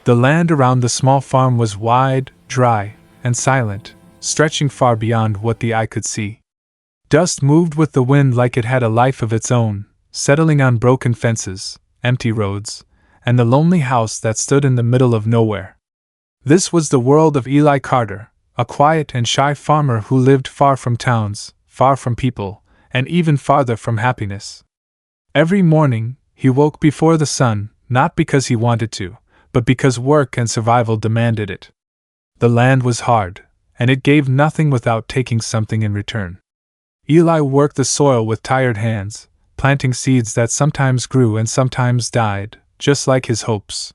The land around the small farm was wide, dry, and silent, stretching far beyond what the eye could see. Dust moved with the wind like it had a life of its own, settling on broken fences, empty roads, and the lonely house that stood in the middle of nowhere. This was the world of Eli Carter, a quiet and shy farmer who lived far from towns, far from people, and even farther from happiness. Every morning, he woke before the sun, not because he wanted to, but because work and survival demanded it. The land was hard, and it gave nothing without taking something in return. Eli worked the soil with tired hands, planting seeds that sometimes grew and sometimes died, just like his hopes.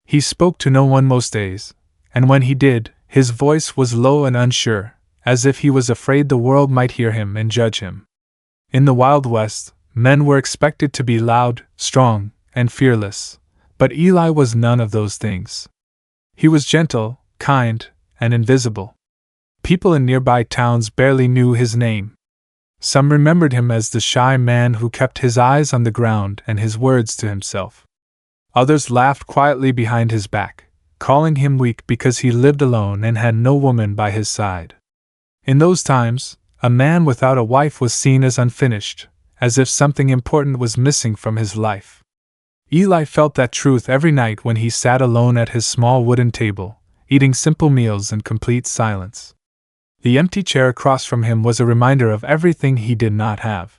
He spoke to no one most days, and when he did, his voice was low and unsure, as if he was afraid the world might hear him and judge him. In the Wild West, men were expected to be loud, strong, and fearless, but Eli was none of those things. He was gentle, kind, and invisible. People in nearby towns barely knew his name. Some remembered him as the shy man who kept his eyes on the ground and his words to himself. Others laughed quietly behind his back, calling him weak because he lived alone and had no woman by his side. In those times, a man without a wife was seen as unfinished, as if something important was missing from his life. Eli felt that truth every night when he sat alone at his small wooden table, eating simple meals in complete silence. The empty chair across from him was a reminder of everything he did not have.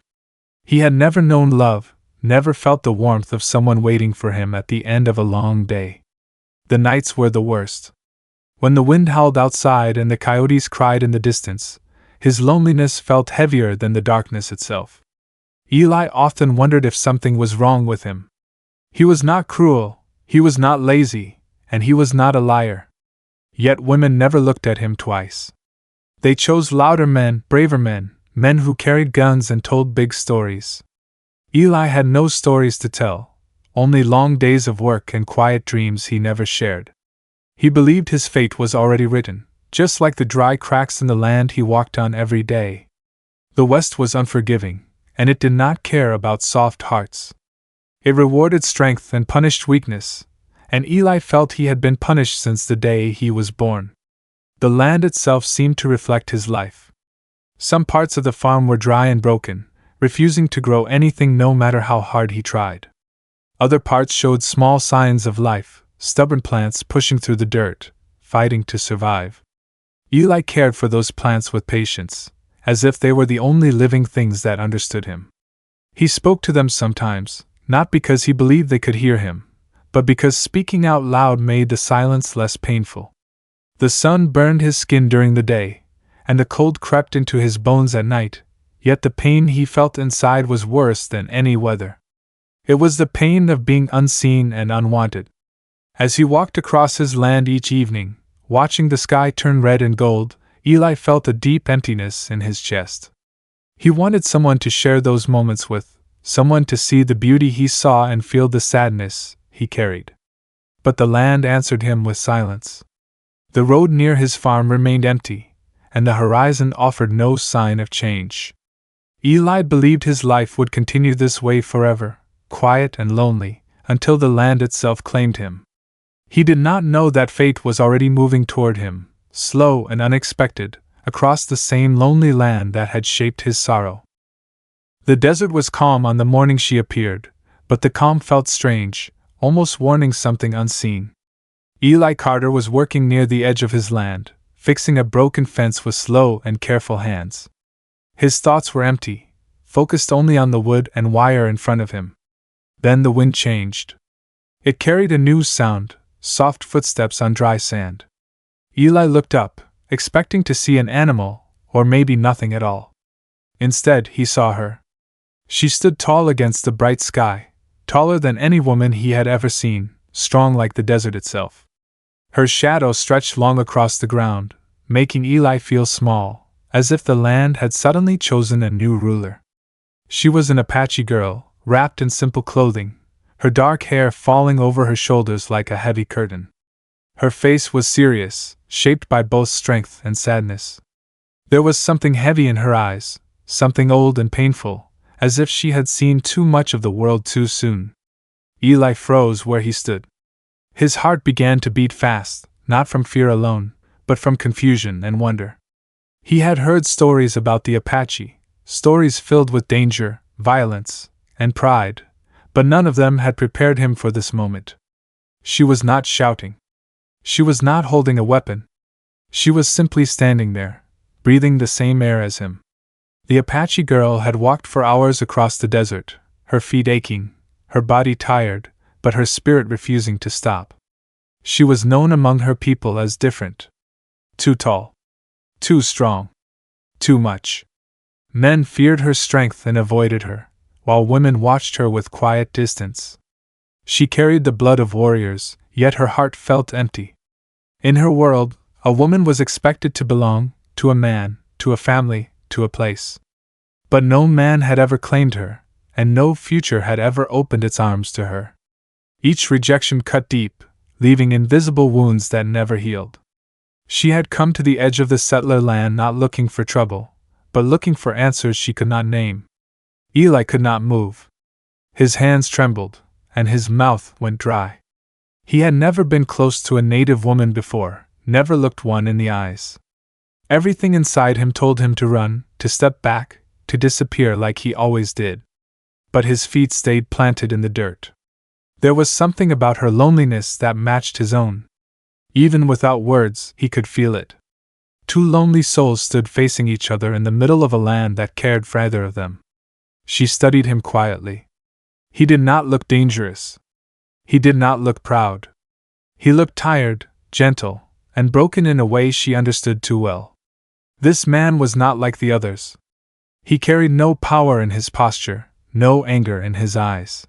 He had never known love, never felt the warmth of someone waiting for him at the end of a long day. The nights were the worst. When the wind howled outside and the coyotes cried in the distance, his loneliness felt heavier than the darkness itself. Eli often wondered if something was wrong with him. He was not cruel, he was not lazy, and he was not a liar. Yet women never looked at him twice. They chose louder men, braver men, men who carried guns and told big stories. Eli had no stories to tell, only long days of work and quiet dreams he never shared. He believed his fate was already written, just like the dry cracks in the land he walked on every day. The West was unforgiving, and it did not care about soft hearts. It rewarded strength and punished weakness, and Eli felt he had been punished since the day he was born. The land itself seemed to reflect his life. Some parts of the farm were dry and broken, refusing to grow anything no matter how hard he tried. Other parts showed small signs of life, stubborn plants pushing through the dirt, fighting to survive. Eli cared for those plants with patience, as if they were the only living things that understood him. He spoke to them sometimes, not because he believed they could hear him, but because speaking out loud made the silence less painful. The sun burned his skin during the day, and the cold crept into his bones at night, yet the pain he felt inside was worse than any weather. It was the pain of being unseen and unwanted. As he walked across his land each evening, watching the sky turn red and gold, Eli felt a deep emptiness in his chest. He wanted someone to share those moments with, someone to see the beauty he saw and feel the sadness he carried. But the land answered him with silence. The road near his farm remained empty, and the horizon offered no sign of change. Eli believed his life would continue this way forever, quiet and lonely, until the land itself claimed him. He did not know that fate was already moving toward him, slow and unexpected, across the same lonely land that had shaped his sorrow. The desert was calm on the morning she appeared, but the calm felt strange, almost warning something unseen. Eli Carter was working near the edge of his land, fixing a broken fence with slow and careful hands. His thoughts were empty, focused only on the wood and wire in front of him. Then the wind changed. It carried a new sound, soft footsteps on dry sand. Eli looked up, expecting to see an animal, or maybe nothing at all. Instead, he saw her. She stood tall against the bright sky, taller than any woman he had ever seen, strong like the desert itself. Her shadow stretched long across the ground, making Eli feel small, as if the land had suddenly chosen a new ruler. She was an Apache girl, wrapped in simple clothing, her dark hair falling over her shoulders like a heavy curtain. Her face was serious, shaped by both strength and sadness. There was something heavy in her eyes, something old and painful, as if she had seen too much of the world too soon. Eli froze where he stood. His heart began to beat fast, not from fear alone, but from confusion and wonder. He had heard stories about the Apache, stories filled with danger, violence, and pride, but none of them had prepared him for this moment. She was not shouting. She was not holding a weapon. She was simply standing there, breathing the same air as him. The Apache girl had walked for hours across the desert, her feet aching, her body tired, but her spirit refusing to stop. She was known among her people as different. Too tall. Too strong. Too much. Men feared her strength and avoided her, while women watched her with quiet distance. She carried the blood of warriors, yet her heart felt empty. In her world, a woman was expected to belong to a man, to a family, to a place. But no man had ever claimed her, and no future had ever opened its arms to her. Each rejection cut deep, leaving invisible wounds that never healed. She had come to the edge of the settler land not looking for trouble, but looking for answers she could not name. Eli could not move. His hands trembled, and his mouth went dry. He had never been close to a native woman before, never looked one in the eyes. Everything inside him told him to run, to step back, to disappear like he always did. But his feet stayed planted in the dirt. There was something about her loneliness that matched his own. Even without words, he could feel it. Two lonely souls stood facing each other in the middle of a land that cared for either of them. She studied him quietly. He did not look dangerous. He did not look proud. He looked tired, gentle, and broken in a way she understood too well. This man was not like the others. He carried no power in his posture, no anger in his eyes.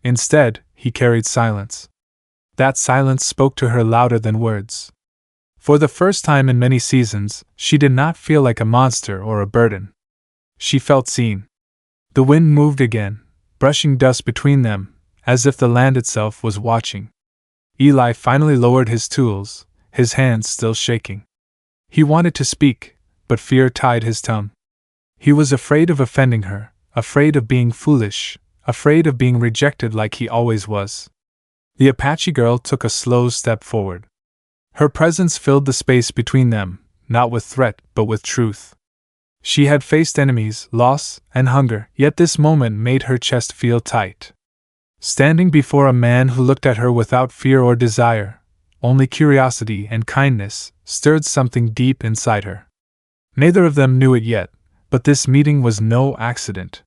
Instead, he carried silence. That silence spoke to her louder than words. For the first time in many seasons, she did not feel like a monster or a burden. She felt seen. The wind moved again, brushing dust between them, as if the land itself was watching. Eli finally lowered his tools, his hands still shaking. He wanted to speak, but fear tied his tongue. He was afraid of offending her, afraid of being foolish, afraid of being rejected like he always was. The Apache girl took a slow step forward. Her presence filled the space between them, not with threat, but with truth. She had faced enemies, loss, and hunger, yet this moment made her chest feel tight. Standing before a man who looked at her without fear or desire, only curiosity and kindness, stirred something deep inside her. Neither of them knew it yet, but this meeting was no accident.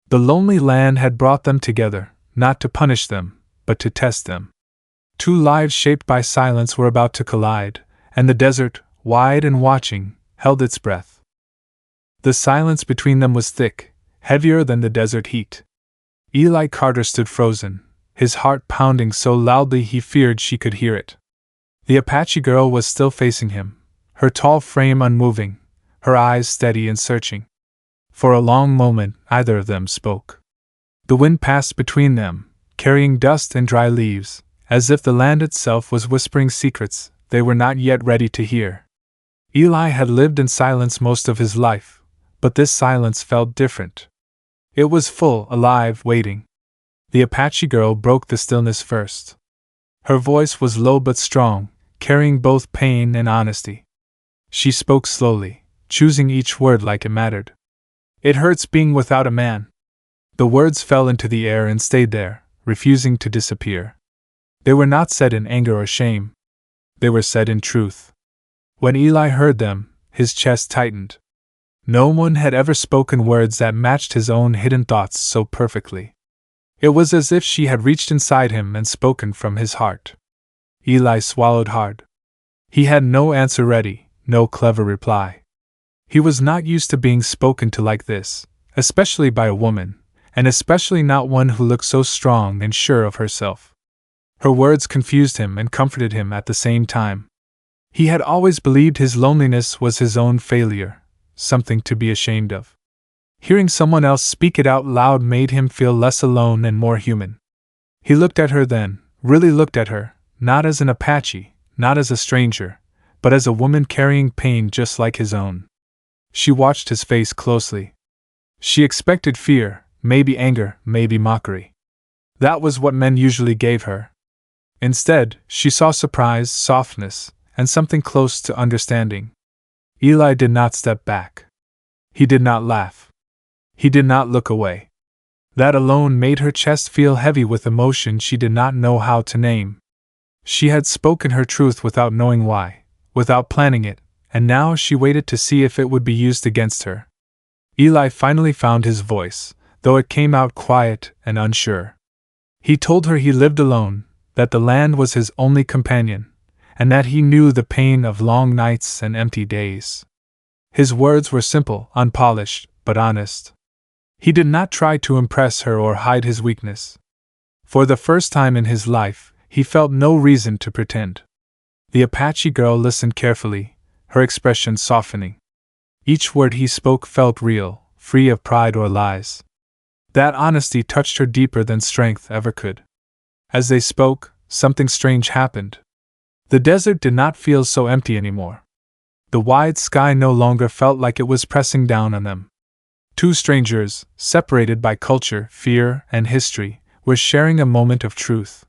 The lonely land had brought them together, not to punish them, but to test them. Two lives shaped by silence were about to collide, and the desert, wide and watching, held its breath. The silence between them was thick, heavier than the desert heat. Eli Carter stood frozen, his heart pounding so loudly he feared she could hear it. The Apache girl was still facing him, her tall frame unmoving, her eyes steady and searching. For a long moment, neither of them spoke. The wind passed between them, carrying dust and dry leaves, as if the land itself was whispering secrets they were not yet ready to hear. Eli had lived in silence most of his life, but this silence felt different. It was full, alive, waiting. The Apache girl broke the stillness first. Her voice was low but strong, carrying both pain and honesty. She spoke slowly, choosing each word like it mattered. "It hurts being without a man." The words fell into the air and stayed there, refusing to disappear. They were not said in anger or shame. They were said in truth. When Eli heard them, his chest tightened. No one had ever spoken words that matched his own hidden thoughts so perfectly. It was as if she had reached inside him and spoken from his heart. Eli swallowed hard. He had no answer ready, no clever reply. He was not used to being spoken to like this, especially by a woman, and especially not one who looked so strong and sure of herself. Her words confused him and comforted him at the same time. He had always believed his loneliness was his own failure, something to be ashamed of. Hearing someone else speak it out loud made him feel less alone and more human. He looked at her then, really looked at her, not as an Apache, not as a stranger, but as a woman carrying pain just like his own. She watched his face closely. She expected fear, maybe anger, maybe mockery. That was what men usually gave her. Instead, she saw surprise, softness, and something close to understanding. Eli did not step back. He did not laugh. He did not look away. That alone made her chest feel heavy with emotion she did not know how to name. She had spoken her truth without knowing why, without planning it, and now she waited to see if it would be used against her. Eli finally found his voice, though it came out quiet and unsure. He told her he lived alone, that the land was his only companion, and that he knew the pain of long nights and empty days. His words were simple, unpolished, but honest. He did not try to impress her or hide his weakness. For the first time in his life, he felt no reason to pretend. The Apache girl listened carefully, her expression softening. Each word he spoke felt real, free of pride or lies. That honesty touched her deeper than strength ever could. As they spoke, something strange happened. The desert did not feel so empty anymore. The wide sky no longer felt like it was pressing down on them. Two strangers, separated by culture, fear, and history, were sharing a moment of truth.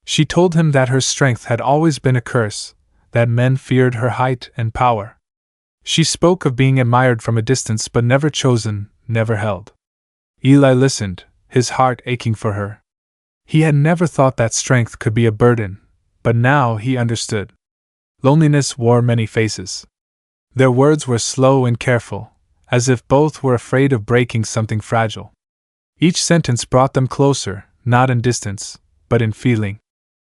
She told him that her strength had always been a curse, that men feared her height and power. She spoke of being admired from a distance but never chosen, never held. Eli listened, his heart aching for her. He had never thought that strength could be a burden, but now he understood. Loneliness wore many faces. Their words were slow and careful, as if both were afraid of breaking something fragile. Each sentence brought them closer, not in distance, but in feeling.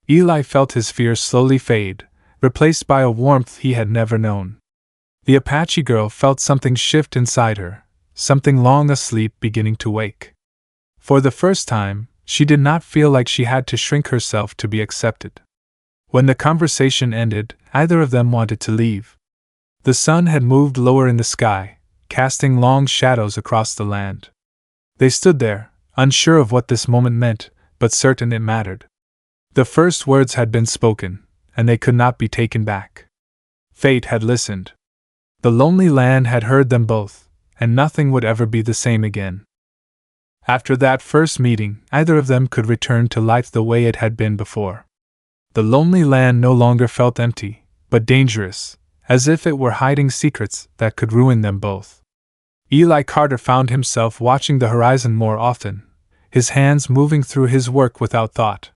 Eli felt his fear slowly fade, replaced by a warmth he had never known. The Apache girl felt something shift inside her, something long asleep beginning to wake. For the first time, she did not feel like she had to shrink herself to be accepted. When the conversation ended, either of them wanted to leave. The sun had moved lower in the sky, casting long shadows across the land. They stood there, unsure of what this moment meant, but certain it mattered. The first words had been spoken, and they could not be taken back. Fate had listened. The lonely land had heard them both, and nothing would ever be the same again. After that first meeting, either of them could return to life the way it had been before. The lonely land no longer felt empty, but dangerous, as if it were hiding secrets that could ruin them both. Eli Carter found himself watching the horizon more often, his hands moving through his work without thought.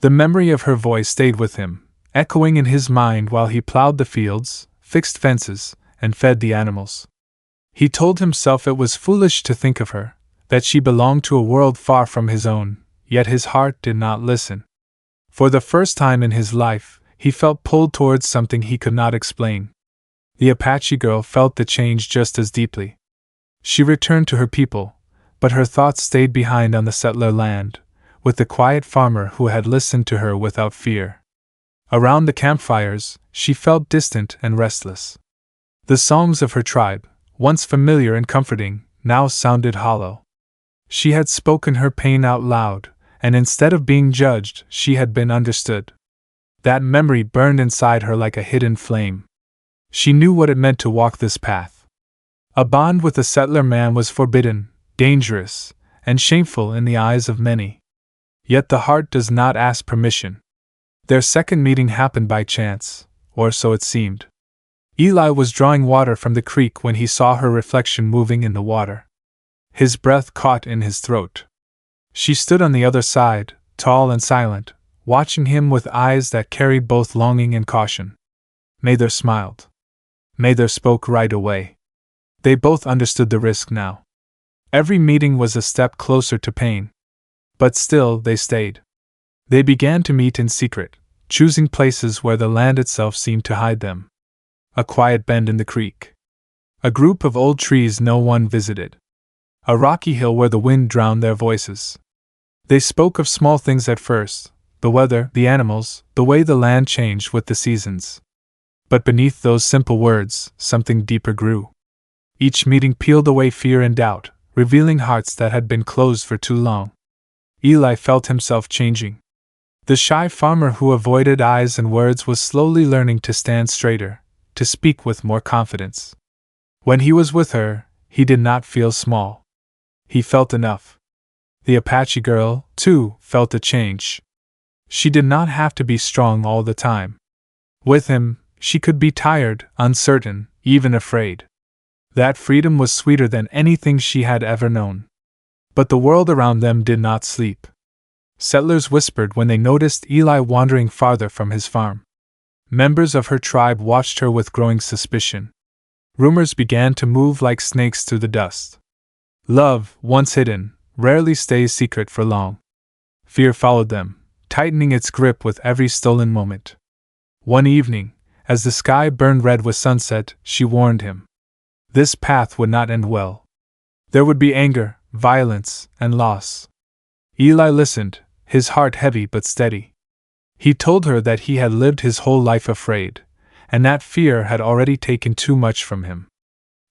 The memory of her voice stayed with him, echoing in his mind while he plowed the fields, fixed fences, and fed the animals. He told himself it was foolish to think of her, that she belonged to a world far from his own, yet his heart did not listen. For the first time in his life, he felt pulled towards something he could not explain. The Apache girl felt the change just as deeply. She returned to her people, but her thoughts stayed behind on the settler land, with the quiet farmer who had listened to her without fear. Around the campfires, she felt distant and restless. The songs of her tribe, once familiar and comforting, now sounded hollow. She had spoken her pain out loud, and instead of being judged, she had been understood. That memory burned inside her like a hidden flame. She knew what it meant to walk this path. A bond with a settler man was forbidden, dangerous, and shameful in the eyes of many. Yet the heart does not ask permission. Their second meeting happened by chance, or so it seemed. Eli was drawing water from the creek when he saw her reflection moving in the water. His breath caught in his throat. She stood on the other side, tall and silent, watching him with eyes that carried both longing and caution. Neither smiled. Neither spoke right away. They both understood the risk now. Every meeting was a step closer to pain. But still they stayed. They began to meet in secret, choosing places where the land itself seemed to hide them. A quiet bend in the creek. A group of old trees no one visited. A rocky hill where the wind drowned their voices. They spoke of small things at first, the weather, the animals, the way the land changed with the seasons. But beneath those simple words, something deeper grew. Each meeting peeled away fear and doubt, revealing hearts that had been closed for too long. Eli felt himself changing. The shy farmer who avoided eyes and words was slowly learning to stand straighter, to speak with more confidence. When he was with her, he did not feel small. He felt enough. The Apache girl, too, felt a change. She did not have to be strong all the time. With him, she could be tired, uncertain, even afraid. That freedom was sweeter than anything she had ever known. But the world around them did not sleep. Settlers whispered when they noticed Eli wandering farther from his farm. Members of her tribe watched her with growing suspicion. Rumors began to move like snakes through the dust. Love, once hidden, rarely stays secret for long. Fear followed them, tightening its grip with every stolen moment. One evening, as the sky burned red with sunset, she warned him. This path would not end well. There would be anger, violence, and loss. Eli listened, his heart heavy but steady. He told her that he had lived his whole life afraid, and that fear had already taken too much from him.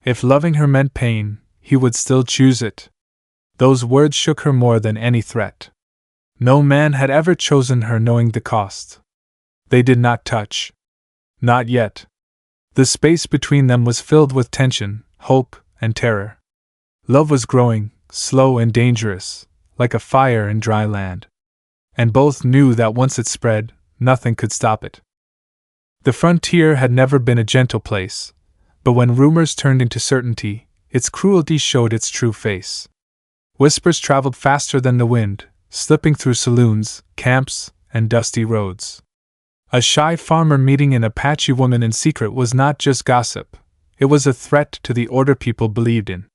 If loving her meant pain, he would still choose it. Those words shook her more than any threat. No man had ever chosen her knowing the cost. They did not touch. Not yet. The space between them was filled with tension, hope, and terror. Love was growing, slow and dangerous, like a fire in dry land. And both knew that once it spread, nothing could stop it. The frontier had never been a gentle place, but when rumors turned into certainty, its cruelty showed its true face. Whispers traveled faster than the wind, slipping through saloons, camps, and dusty roads. A shy farmer meeting an Apache woman in secret was not just gossip, it was a threat to the order people believed in.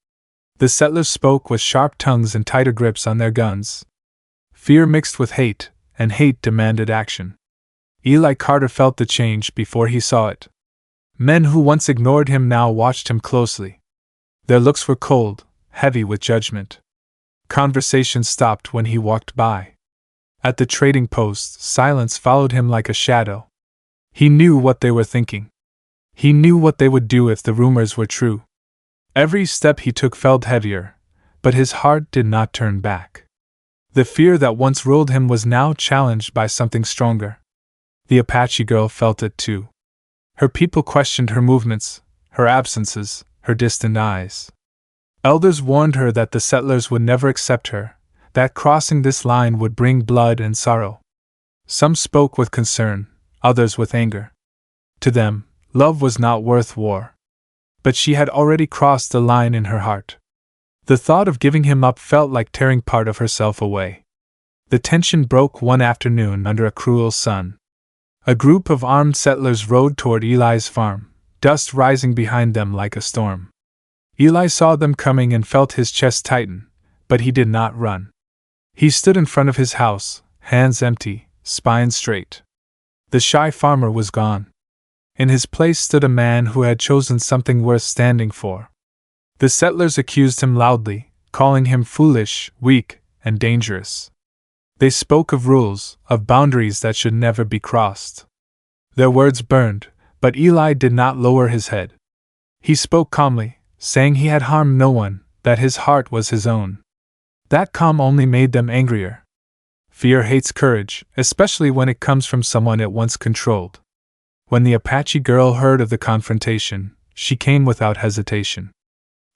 The settlers spoke with sharp tongues and tighter grips on their guns. Fear mixed with hate, and hate demanded action. Eli Carter felt the change before he saw it. Men who once ignored him now watched him closely. Their looks were cold, heavy with judgment. Conversation stopped when he walked by. At the trading post, silence followed him like a shadow. He knew what they were thinking. He knew what they would do if the rumors were true. Every step he took felt heavier, but his heart did not turn back. The fear that once ruled him was now challenged by something stronger. The Apache girl felt it too. Her people questioned her movements, her absences, her distant eyes. Elders warned her that the settlers would never accept her, that crossing this line would bring blood and sorrow. Some spoke with concern, others with anger. To them, love was not worth war. But she had already crossed the line in her heart. The thought of giving him up felt like tearing part of herself away. The tension broke one afternoon under a cruel sun. A group of armed settlers rode toward Eli's farm, dust rising behind them like a storm. Eli saw them coming and felt his chest tighten, but he did not run. He stood in front of his house, hands empty, spine straight. The shy farmer was gone. In his place stood a man who had chosen something worth standing for. The settlers accused him loudly, calling him foolish, weak, and dangerous. They spoke of rules, of boundaries that should never be crossed. Their words burned, but Eli did not lower his head. He spoke calmly, saying he had harmed no one, that his heart was his own. That calm only made them angrier. Fear hates courage, especially when it comes from someone it once controlled. When the Apache girl heard of the confrontation, she came without hesitation.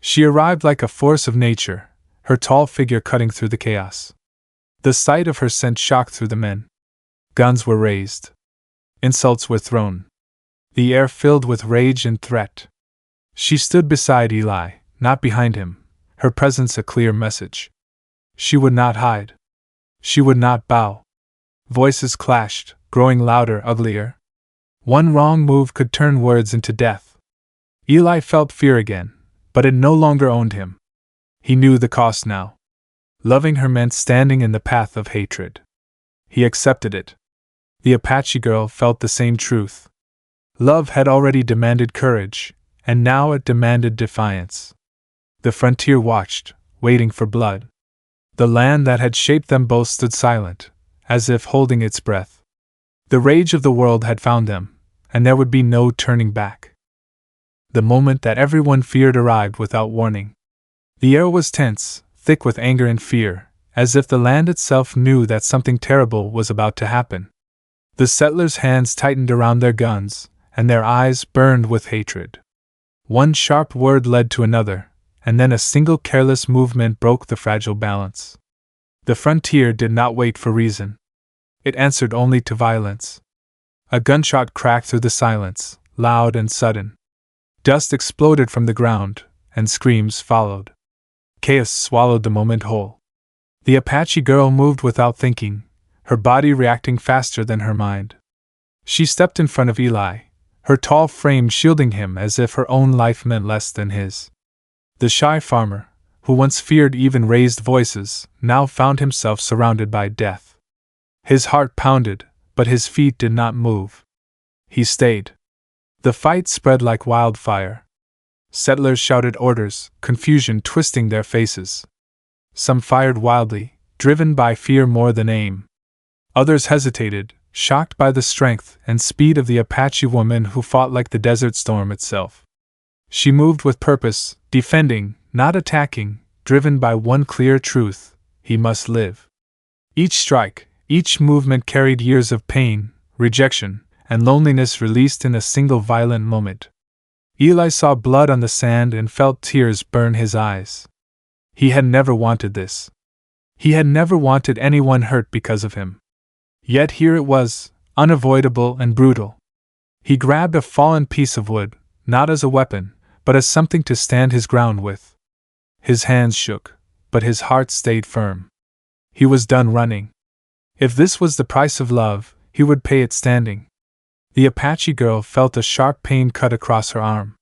She arrived like a force of nature, her tall figure cutting through the chaos. The sight of her sent shock through the men. Guns were raised. Insults were thrown. The air filled with rage and threat. She stood beside Eli, not behind him, her presence a clear message. She would not hide. She would not bow. Voices clashed, growing louder, uglier. One wrong move could turn words into death. Eli felt fear again, but it no longer owned him. He knew the cost now. Loving her meant standing in the path of hatred. He accepted it. The Apache girl felt the same truth. Love had already demanded courage, and now it demanded defiance. The frontier watched, waiting for blood. The land that had shaped them both stood silent, as if holding its breath. The rage of the world had found them, and there would be no turning back. The moment that everyone feared arrived without warning. The air was tense, thick with anger and fear, as if the land itself knew that something terrible was about to happen. The settlers' hands tightened around their guns, and their eyes burned with hatred. One sharp word led to another, and then a single careless movement broke the fragile balance. The frontier did not wait for reason. it answered only to violence. A gunshot cracked through the silence, loud and sudden. Dust exploded from the ground, and screams followed. Chaos swallowed the moment whole. The Apache girl moved without thinking, her body reacting faster than her mind. She stepped in front of Eli, her tall frame shielding him as if her own life meant less than his. The shy farmer, who once feared even raised voices, now found himself surrounded by death. His heart pounded, but his feet did not move. He stayed. The fight spread like wildfire. Settlers shouted orders, confusion twisting their faces. Some fired wildly, driven by fear more than aim. Others hesitated, shocked by the strength and speed of the Apache woman who fought like the desert storm itself. She moved with purpose, defending, not attacking, driven by one clear truth: he must live. Each strike, each movement carried years of pain, rejection, and loneliness released in a single violent moment. Eli saw blood on the sand and felt tears burn his eyes. He had never wanted this. He had never wanted anyone hurt because of him. Yet here it was, unavoidable and brutal. He grabbed a fallen piece of wood, not as a weapon, but as something to stand his ground with. His hands shook, but his heart stayed firm. He was done running. If this was the price of love, he would pay it standing. The Apache girl felt a sharp pain cut across her arm.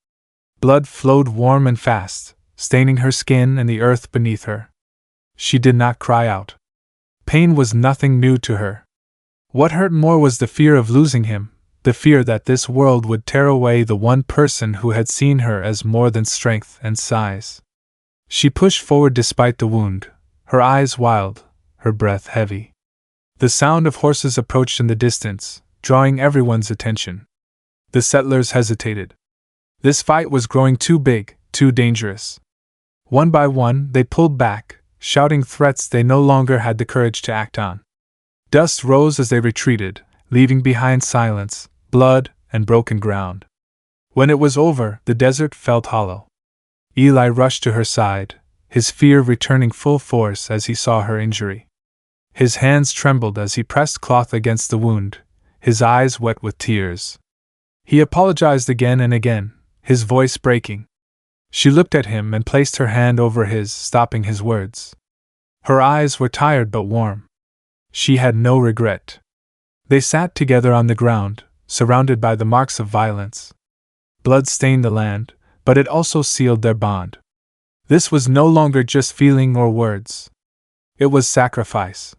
Blood flowed warm and fast, staining her skin and the earth beneath her. She did not cry out. Pain was nothing new to her. What hurt more was the fear of losing him, the fear that this world would tear away the one person who had seen her as more than strength and size. She pushed forward despite the wound, her eyes wild, her breath heavy. The sound of horses approached in the distance, drawing everyone's attention. The settlers hesitated. This fight was growing too big, too dangerous. One by one, they pulled back, shouting threats they no longer had the courage to act on. Dust rose as they retreated, leaving behind silence, blood, and broken ground. When it was over, the desert felt hollow. Eli rushed to her side, his fear returning full force as he saw her injury. His hands trembled as he pressed cloth against the wound, his eyes wet with tears. He apologized again and again, his voice breaking. She looked at him and placed her hand over his, stopping his words. Her eyes were tired but warm. She had no regret. They sat together on the ground, surrounded by the marks of violence. Blood stained the land, but it also sealed their bond. This was no longer just feeling or words. It was sacrifice.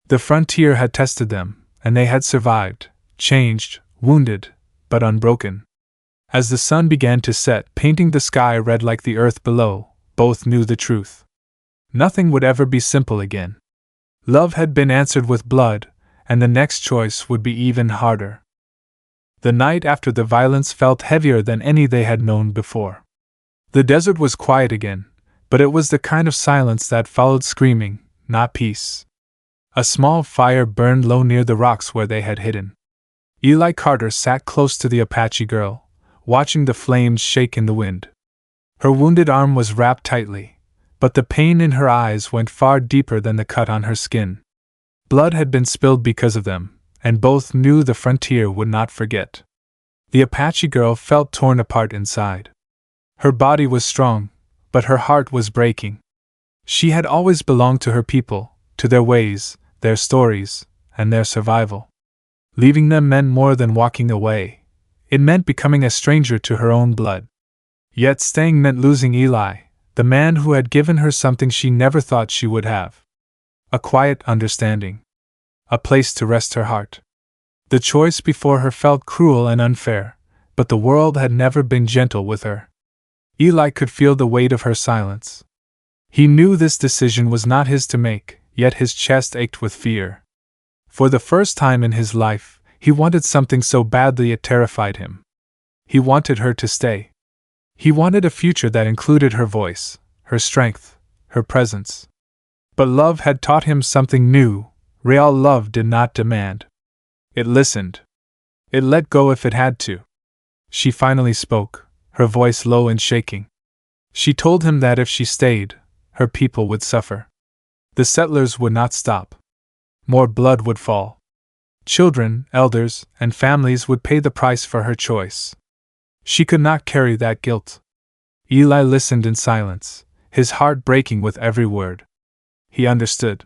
The frontier had tested them, and they had survived, changed, wounded, but unbroken. As the sun began to set, painting the sky red like the earth below, both knew the truth. Nothing would ever be simple again. Love had been answered with blood, and the next choice would be even harder. The night after the violence felt heavier than any they had known before. The desert was quiet again, but it was the kind of silence that followed screaming, not peace. A small fire burned low near the rocks where they had hidden. Eli Carter sat close to the Apache girl, watching the flames shake in the wind. Her wounded arm was wrapped tightly, but the pain in her eyes went far deeper than the cut on her skin. Blood had been spilled because of them, and both knew the frontier would not forget. The Apache girl felt torn apart inside. Her body was strong, but her heart was breaking. She had always belonged to her people, to their ways, their stories, and their survival. Leaving them meant more than walking away. It meant becoming a stranger to her own blood. Yet staying meant losing Eli, the man who had given her something she never thought she would have. A quiet understanding. A place to rest her heart. The choice before her felt cruel and unfair, but the world had never been gentle with her. Eli could feel the weight of her silence. He knew this decision was not his to make, yet his chest ached with fear. For the first time in his life, he wanted something so badly it terrified him. He wanted her to stay. He wanted a future that included her voice, her strength, her presence. But love had taught him something new. Real love did not demand. It listened. It let go if it had to. She finally spoke, her voice low and shaking. She told him that if she stayed, her people would suffer. The settlers would not stop. More blood would fall. Children, elders, and families would pay the price for her choice. She could not carry that guilt. Eli listened in silence, his heart breaking with every word. He understood.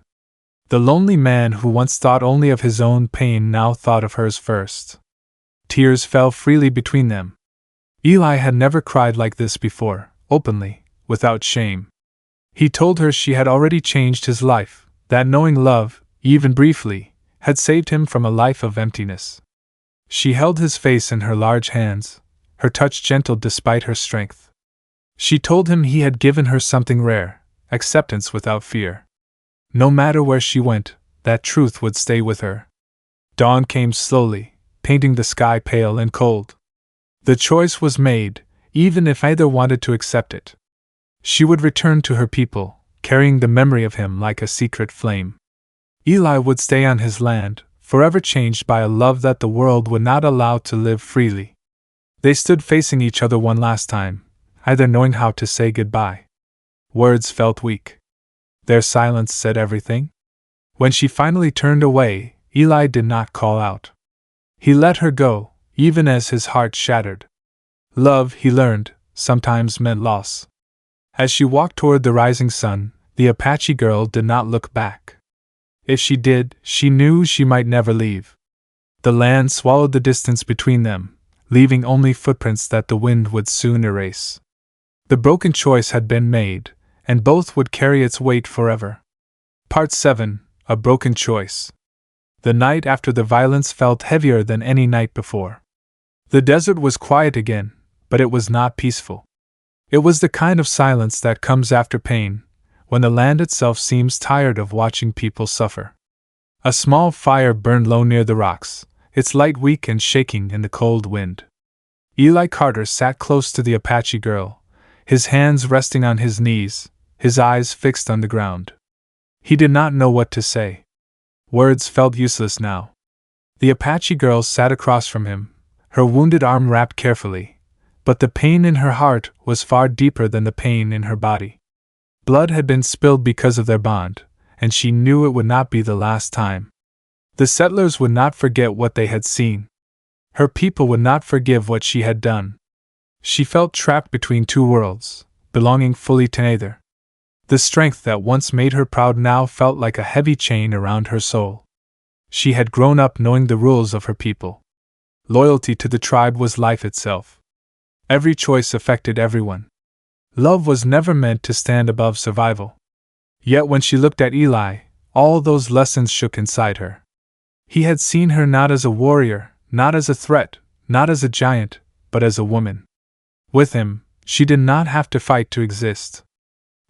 The lonely man who once thought only of his own pain now thought of hers first. Tears fell freely between them. Eli had never cried like this before, openly, without shame. He told her she had already changed his life, that knowing love, even briefly, had saved him from a life of emptiness. She held his face in her large hands, her touch gentle despite her strength. She told him he had given her something rare, acceptance without fear. No matter where she went, that truth would stay with her. Dawn came slowly, painting the sky pale and cold. The choice was made, even if either wanted to accept it. She would return to her people, carrying the memory of him like a secret flame. Eli would stay on his land, forever changed by a love that the world would not allow to live freely. They stood facing each other one last time, either knowing how to say goodbye. Words felt weak. Their silence said everything. When she finally turned away, Eli did not call out. He let her go, even as his heart shattered. Love, he learned, sometimes meant loss. As she walked toward the rising sun, the Apache girl did not look back. If she did, she knew she might never leave. The land swallowed the distance between them, leaving only footprints that the wind would soon erase. The broken choice had been made, and both would carry its weight forever. Part 7. A Broken Choice. The night after the violence felt heavier than any night before. The desert was quiet again, but it was not peaceful. It was the kind of silence that comes after pain, when the land itself seems tired of watching people suffer. A small fire burned low near the rocks, its light weak and shaking in the cold wind. Eli Carter sat close to the Apache girl, his hands resting on his knees, his eyes fixed on the ground. He did not know what to say. Words felt useless now. The Apache girl sat across from him, her wounded arm wrapped carefully, but the pain in her heart was far deeper than the pain in her body. Blood had been spilled because of their bond, and she knew it would not be the last time. The settlers would not forget what they had seen. Her people would not forgive what she had done. She felt trapped between two worlds, belonging fully to neither. The strength that once made her proud now felt like a heavy chain around her soul. She had grown up knowing the rules of her people. Loyalty to the tribe was life itself. Every choice affected everyone. Love was never meant to stand above survival. Yet when she looked at Eli, all those lessons shook inside her. He had seen her not as a warrior, not as a threat, not as a giant, but as a woman. With him, she did not have to fight to exist.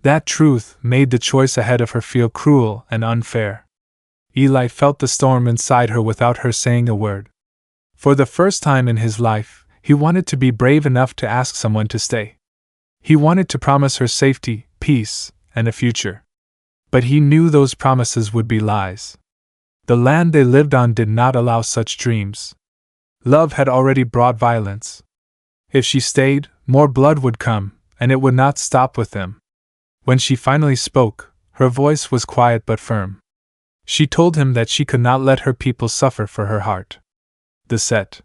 That truth made the choice ahead of her feel cruel and unfair. Eli felt the storm inside her without her saying a word. For the first time in his life, he wanted to be brave enough to ask someone to stay. He wanted to promise her safety, peace, and a future. But he knew those promises would be lies. The land they lived on did not allow such dreams. Love had already brought violence. If she stayed, more blood would come, and it would not stop with them. When she finally spoke, her voice was quiet but firm. She told him that she could not let her people suffer for her heart. The set.